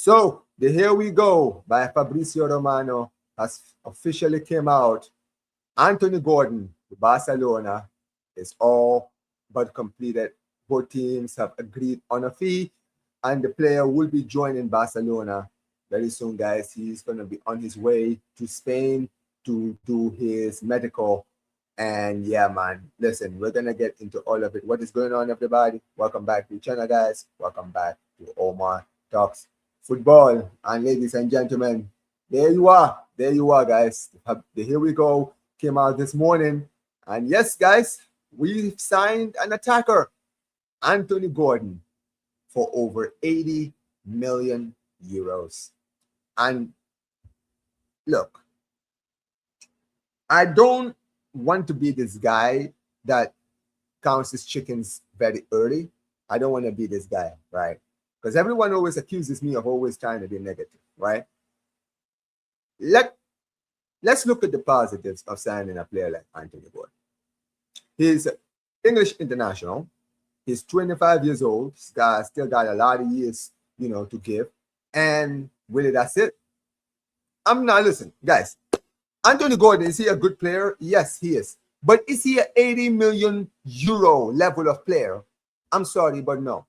So the Here We Go by Fabrizio Romano has officially came out. Anthony Gordon, the Barcelona, is all but completed. Both teams have agreed on a fee, and the player will be joining Barcelona very soon, guys. He's going to be on his way to Spain to do his medical. And yeah, man, listen, we're going to get into all of it. What is going on, everybody? Welcome back to the channel, guys. Welcome back to Omar Talks Football. And ladies and gentlemen, there you are. There you are, guys. The Here We Go came out this morning. And yes, guys, we've signed an attacker, Anthony Gordon, for over 80 million euros. And look, I don't want to be this guy that counts his chickens very early. I don't want to be this guy, right? Because everyone always accuses me of always trying to be negative, right? Let's look at the positives of signing a player like Anthony Gordon. He's English international. He's 25 years old. This guy still got a lot of years, to give. And really, that's it. I'm not listening, guys. Anthony Gordon, is he a good player? Yes, he is. But is he an 80 million euro level of player? I'm sorry, but no.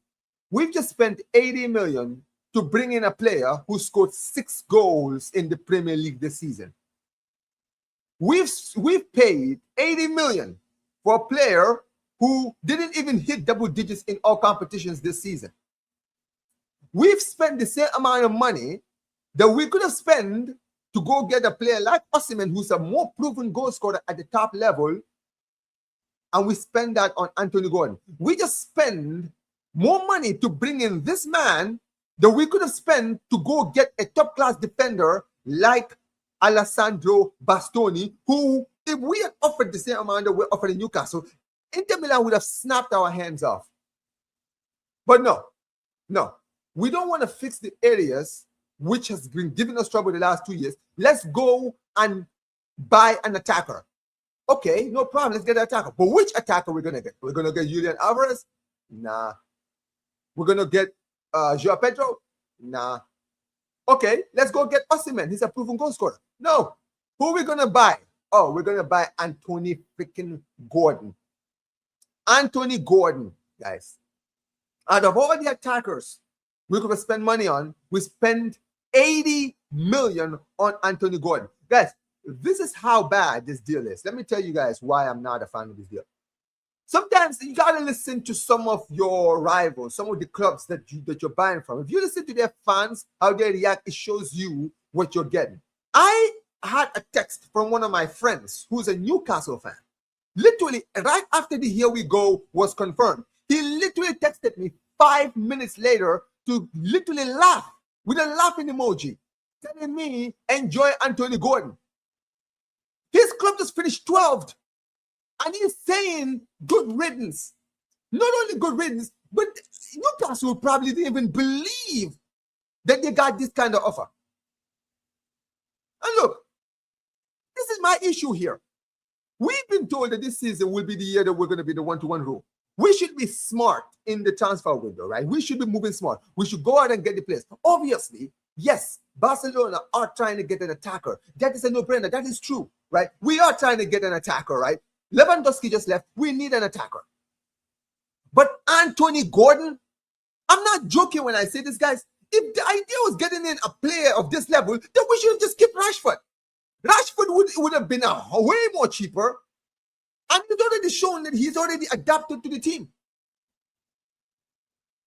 We've just spent 80 million to bring in a player who scored 6 goals in the Premier League this season. We've paid 80 million for a player who didn't even hit double digits in all competitions this season. We've spent the same amount of money that we could have spent to go get a player like Osimhen, who's a more proven goal scorer at the top level, and we spend that on Anthony Gordon. We just spend more money to bring in this man that we could have spent to go get a top-class defender like Alessandro Bastoni, who, if we had offered the same amount that we're offering Newcastle, Inter Milan would have snapped our hands off. But no. We don't want to fix the areas which has been giving us trouble the last 2 years. Let's go and buy an attacker. Okay, no problem. Let's get an attacker. But which attacker we're going to get? We're going to get Julian Alvarez? Nah. We're going to get Joao Pedro? Nah. Okay, let's go get Osimhen. He's a proven goal scorer. No. Who are we going to buy? Oh, we're going to buy Anthony freaking Gordon. Anthony Gordon, guys. Out of all the attackers we could spend money on, we spend 80 million on Anthony Gordon. Guys, this is how bad this deal is. Let me tell you guys why I'm not a fan of this deal. Sometimes you got to listen to some of your rivals, some of the clubs that you're buying from. If you listen to their fans, how they react, it shows you what you're getting. I had a text from one of my friends who's a Newcastle fan. Literally, right after the Here We Go was confirmed, he literally texted me 5 minutes later to literally laugh with a laughing emoji, telling me, enjoy Anthony Gordon. His club just finished 12th, and he's saying good riddance. Not only good riddance, but Newcastle probably didn't even believe that they got this kind of offer. And look, this is my issue here. We've been told that this season will be the year that we're going to be the one-to-one rule. We should be smart in the transfer window, right? We should be moving smart. We should go out and get the players. Obviously, yes, Barcelona are trying to get an attacker. That is a no-brainer. That is true, right? We are trying to get an attacker, right? Lewandowski just left. We need an attacker. But Anthony Gordon, I'm not joking when I say this, guys. If the idea was getting in a player of this level, then we should have just kept Rashford. Rashford would have been way more cheaper. And it's already shown that he's already adapted to the team.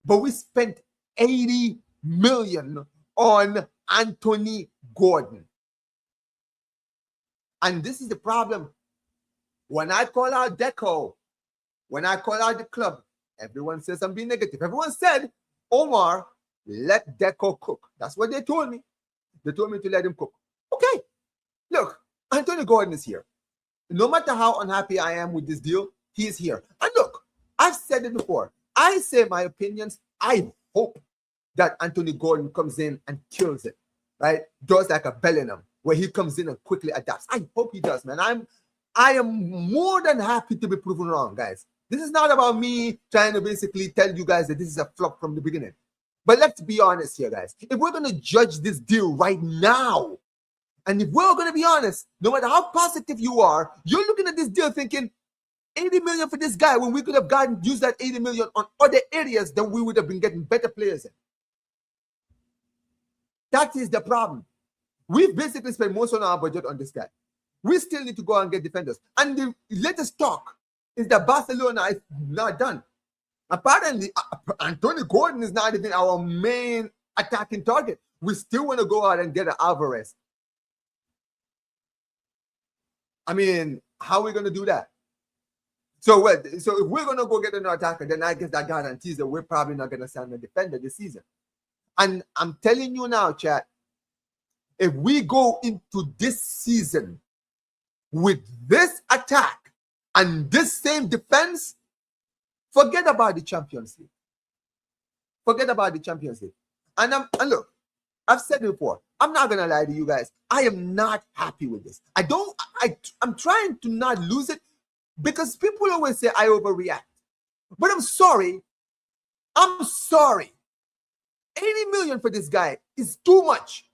But we spent 80 million on Anthony Gordon. And this is the problem. When I call out Deco, when I call out the club, everyone says I'm being negative. Everyone said, Omar, let Deco cook. That's what they told me. They told me to let him cook. Okay. Look, Anthony Gordon is here. No matter how unhappy I am with this deal, he is here. And look, I've said it before. I say my opinions. I hope that Anthony Gordon comes in and kills it, right? Does like a Bellingham, where he comes in and quickly adapts. I hope he does, man. I am more than happy to be proven wrong, guys. This is not about me trying to basically tell you guys that this is a flop from the beginning. But let's be honest here, guys. If we're going to judge this deal right now, and if we're going to be honest, no matter how positive you are, you're looking at this deal thinking 80 million for this guy when we could have used that 80 million on other areas that we would have been getting better players in. That is the problem. We've basically spent most of our budget on this guy. We still need to go and get defenders. And the latest talk is that Barcelona is not done. Apparently, Antonio Gordon is not even our main attacking target. We still want to go out and get an Alvarez. I mean, how are we going to do that? So if we're going to go get an attacker, then I guess that guarantees that we're probably not going to sign a defender this season. And I'm telling you now, chat, if we go into this season with this attack and this same defense, forget about the Champions League. Forget about the Champions League. And look, I've said it before. I'm not gonna lie to you guys. I am not happy with this. I'm trying to not lose it because people always say I overreact. But I'm sorry. I'm sorry. 80 million for this guy is too much.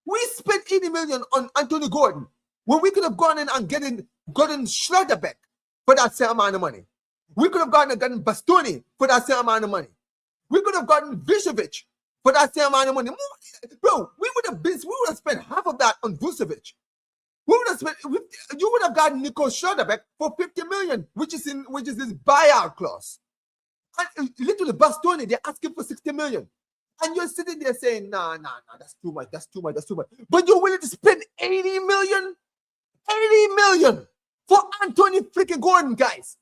We spent 80 million on Anthony Gordon when we could have gone in and gotten Schlotterbeck for that same amount of money. We could have gotten Bastoni for that same amount of money. We could have gotten Vucevic for that same amount of money. Bro, we would have spent half of that on Vucevic. You would have gotten Nico Schlotterbeck for 50 million, which is this buyout clause. And literally Bastoni, they're asking for 60 million. And you're sitting there saying, nah, that's too much. But you're willing to spend 80 million? 80 million for Anthony freaking Gordon, guys.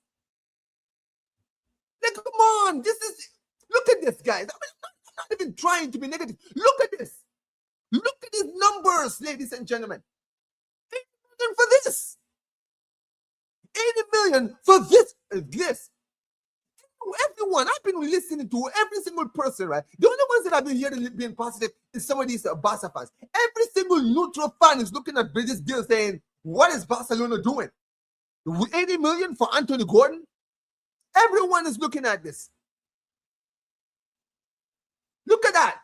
Like, come on. Look at this, guys. I'm not even trying to be negative. Look at this. Look at these numbers, ladies and gentlemen. 80 million for this. 80 million for this. Everyone, I've been listening to every single person, right? The only ones that I've been hearing being positive is some of these Barca fans. Every single neutral fan is looking at this deal saying, what is Barcelona doing? 80 million for Anthony Gordon? Everyone is looking at this. Look at that.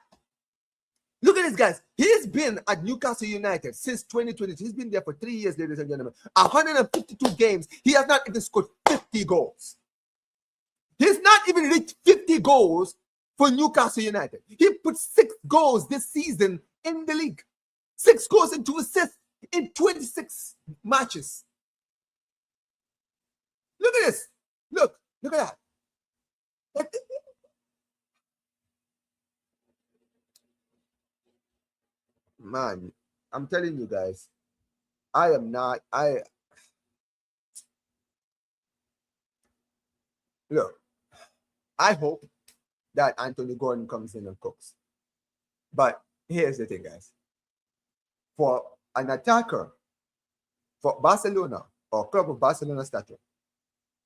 Look at this, guys. He's been at Newcastle United since 2022. He's been there for 3 years, ladies and gentlemen. 152 games. He has not even scored 50 goals. He's not even reached 50 goals for Newcastle United. He put 6 goals this season in the league. 6 goals and 2 assists in 26 matches. Look at this. Look at that. Man, I'm telling you guys, look, I hope that Anthony Gordon comes in and cooks. But here's the thing, guys. For an attacker, for Barcelona or club of Barcelona stature,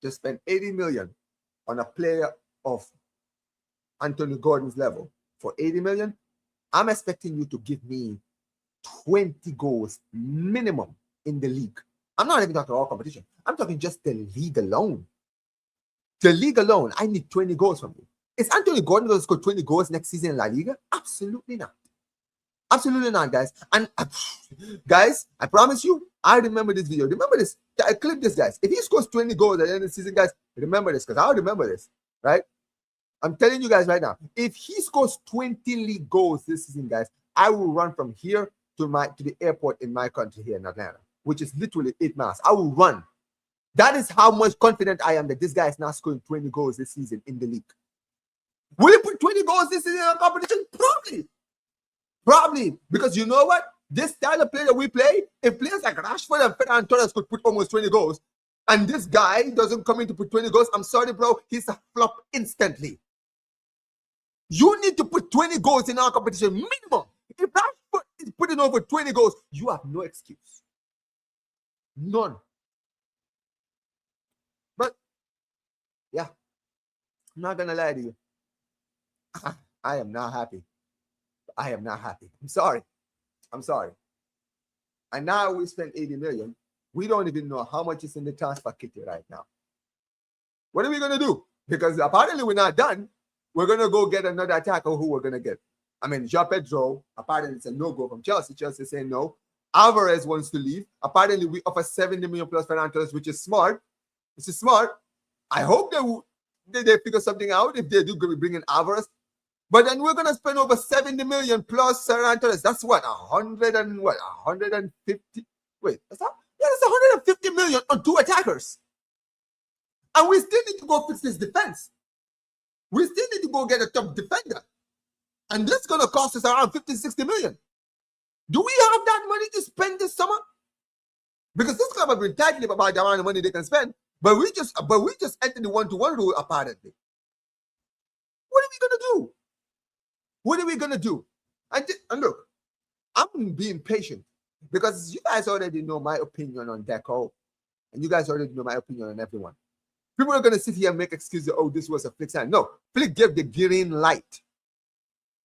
to spend 80 million on a player of Anthony Gordon's level for 80 million, I'm expecting you to give me 20 goals minimum in the league. I'm not even talking about competition. I'm talking just the league alone. The league alone, I need 20 goals from you. Is Anthony Gordon going to score 20 goals next season in La Liga? Absolutely not. Absolutely not, guys. And guys, I promise you, I remember this video. Remember this. I clip this, guys. If he scores 20 goals at the end of the season, guys, remember this, because I'll remember this, right? I'm telling you guys right now, if he scores 20 league goals this season, guys, I will run from here to the airport in my country here in Atlanta, which is literally 8 miles. I will run. That is how much confident I am that this guy is not scoring 20 goals this season in the league. Will he put 20 goals this season in a competition? Probably. Because you know what? This style of play that we play, if players like Rashford and Ferran Torres could put almost 20 goals, and this guy doesn't come in to put 20 goals, I'm sorry, bro, he's a flop instantly. You need to put 20 goals in our competition minimum. If Rashford is putting over 20 goals, you have no excuse. None. But, yeah, I'm not going to lie to you. I am not happy. I am not happy. I'm sorry. And now we spent 80 million. We don't even know how much is in the transfer kitty right now. What are we going to do? Because apparently we're not done. we're going to go get another attacker. Who we're going to get? I mean, João Pedro, apparently it's a no-go from Chelsea. Chelsea saying no. Alvarez wants to leave. Apparently, we offer 70 million plus Ferran Torres, which is smart. This is smart. I hope they figure something out if they do bring in Alvarez. But then we're going to spend over 70 million plus Ferran Torres. That's what, 150? Wait, that's that? Yeah, that's 150 million on 2 attackers. And we still need to go fix this defense. We still need to go get a top defender. And this is going to cost us around 50, 60 million. Do we have that money to spend this summer? Because this club have been tightly about the amount of money they can spend. But we just entered the 1-to-1 rule apparently. What are we going to do? What are we going to do? And look, I'm being patient because you guys already know my opinion on Deco. And you guys already know my opinion on everyone. People are going to sit here and make excuses. Oh, this was a Flick sign. No, Flick gave the green light.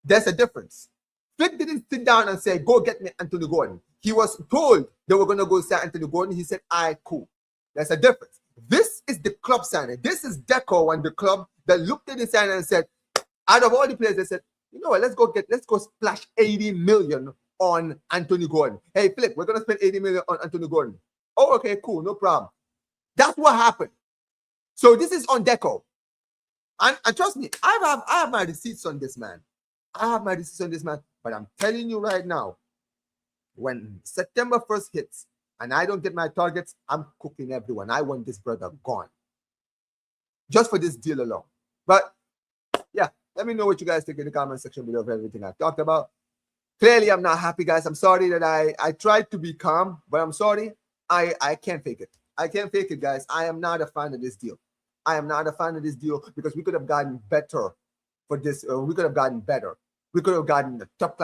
There's a difference. Flick didn't sit down and say, go get me Anthony Gordon. He was told they were going to go sign Anthony Gordon. He said, all right, cool. There's a difference. This is the club signing. This is Deco and the club that looked at the sign and said, out of all the players, they said, you know what, let's go splash 80 million on Anthony Gordon. Hey, Flick, we're going to spend 80 million on Anthony Gordon. Oh, okay, cool, no problem. That's what happened. So this is on Deco. And trust me, I have my receipts on this man. I have my receipts on this man. But I'm telling you right now, when September 1st hits and I don't get my targets, I'm cooking everyone. I want this brother gone. Just for this deal alone. But yeah, let me know what you guys think in the comment section below of everything I've talked about. Clearly, I'm not happy, guys. I'm sorry that I tried to be calm, but I'm sorry. I can't fake it. I can't fake it, guys. I am not a fan of this deal. I am not a fan of this deal because we could have gotten better for this. We could have gotten better. We could have gotten a top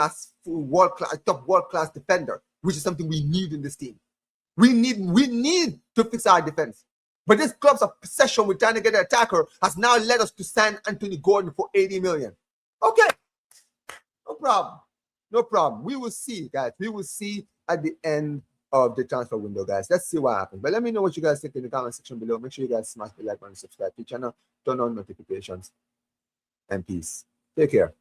world class defender, which is something we need in this team. We need to fix our defense. But this club's obsession with trying to get an attacker has now led us to sign Anthony Gordon for 80 million. Okay, no problem. No problem. We will see, guys. We will see at the end of the transfer window, guys. Let's see what happens. But let me know what you guys think in the comment section below. Make sure you guys smash the like button, subscribe to the channel, turn on notifications, and peace. Take care.